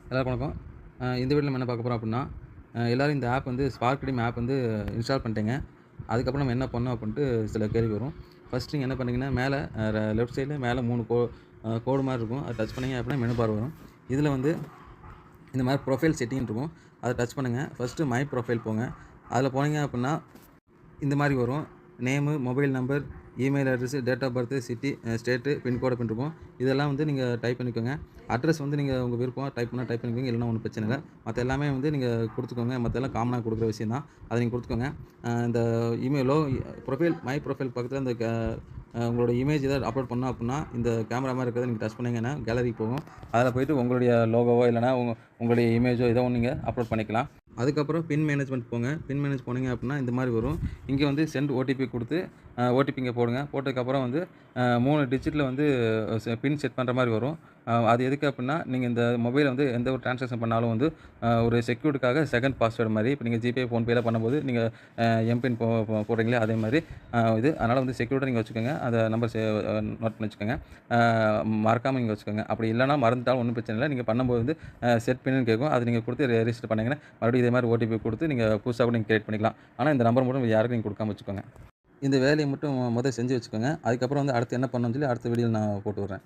எல்லாருக்கும் வணக்கம். இந்த வீடியோல நம்ம என்ன பார்க்க போறோம் அப்புட்ன்னா, எல்லாரும் இந்த ஆப் வந்து ஸ்பார்க் ரீடீம் ஆப் வந்து இன்ஸ்டால் பண்ணிட்டீங்க. அதுக்கப்புறம் நம்ம என்ன பண்ணணும் அப்புட்ன்ட்டு சில கேள்வி வரும். ஃபர்ஸ்ட் நீங்க என்ன பண்ணீங்கன்னா, மேல லெஃப்ட் சைடுல மேல 3 கோடு மாரி இருக்கும். அத டச் பண்ணீங்க அப்புட்னா மெனு பார் வரும். இதில வந்து இந்த மாரி ப்ரொஃபைல் செட்டிங்ன்னு இருக்கும். அத டச் பண்ணுங்க. ஃபர்ஸ்ட்டு மை ப்ரொஃபைல் போங்க. அதில போனீங்க அப்புட்ன்னா இந்த மாரி வரும். Name, mobile number, email address, date of birth, city, state, pincode அப்டின்னு இருக்கும். இதெல்லாம் வந்து நீங்க டைப் பண்ணிக்கோங்க. அட்ரஸ் வந்து நீங்க உங்க விருப்பம் டைப் பண்ணா டைப் பண்ணிக்கோங்க. இல்லன்னா ஒண்ணும் பிரச்சனை இல்ல. மத்த எல்லாமே வந்து நீங்க குடுத்துக்கோங்க. மத்தெல்லாம் காமனா குடுக்குற விஷயம் தான். அத நீங்க குடுத்துக்கோங்க. இந்த ப்ரொஃபைல் மை ப்ரொஃபைல் பக்கத்துல இந்த உங்களோட இமேஜ் ஏதாவது அப்லோட் பண்ணணும் அப்டின்னா, இந்த கேமரா மாரி இருக்கிறத நீங்க டச் பண்ணீங்கன்னா, கேலரிக்கு போகும். அதில போயிட்டு உங்களுடைய லோகோவோ இல்லன்னா உங்களுடைய இமேஜோ ஏதோ ஒண்ணு நீங்க அப்லோட் பண்ணிக்கலாம். அதுக்கப்புறம் பின் மேனேஜ்மென்ட் போங்க. பின் மேனேஜ் போனீங்க அப்டின்னா, இந்த மாரி வரும். இங்க வந்து சென்ட் ஓடிபி குடுத்து, ஓடிபி இங்க போடுங்க. போட்டதுக்கப்புறம் வந்து 3 டிஜிட்ல வந்து பின் செட் பண்ற மாரி வரும். அது எதுக்கு அப்டின்னா, நீங்க இந்த மொபைல்ல வந்து எந்த ஒரு டிரான்சாக்ஷன் பண்ணாலும் வந்து ஒரு செக்யூரிட்டிக்காக செகண்ட் பாஸ்வேர்ட் மாரி, இப்ப நீங்க ஜிபே, ஃபோன்பேல பண்ணும்போது நீங்க எம்பின் போடுறீங்களா, அதே மாரி இது. அதனால வந்து செக்யூரிட்டா நீங்க வச்சுக்கோங்க. அந்த நம்பர் நோட் பண்ணி வச்சுக்கோங்க. மறக்காம நீங்க வச்சுக்கோங்க. அப்படி இல்லன்னா மறந்துட்டாலும் ஒண்ணும் பிரச்சனை இல்ல. நீங்க பண்ணும்போது வந்து செட் பின்ன்னு கேட்கும். அத நீங்க குடுத்து ரெஜிஸ்டர் பண்ணீங்கன்னா, மறுபடியும் இதே மாரி ஓடிபி குடுத்து நீங்க புதுசா கூட நீங்க கிரியேட் பண்ணிக்கலாம். ஆனா இந்த நம்பர் மட்டும் யாருக்கும் நீங்க குடுக்காம வச்சுக்கோங்க. இந்த வேலைய மட்டும் செஞ்சு வச்சுக்கோங்க. அதுக்கப்புறம் வந்து அடுத்து என்ன பண்ணணும்னு சொல்லி அடுத்த வீடியோல நான் போட்டு விடுறேன்.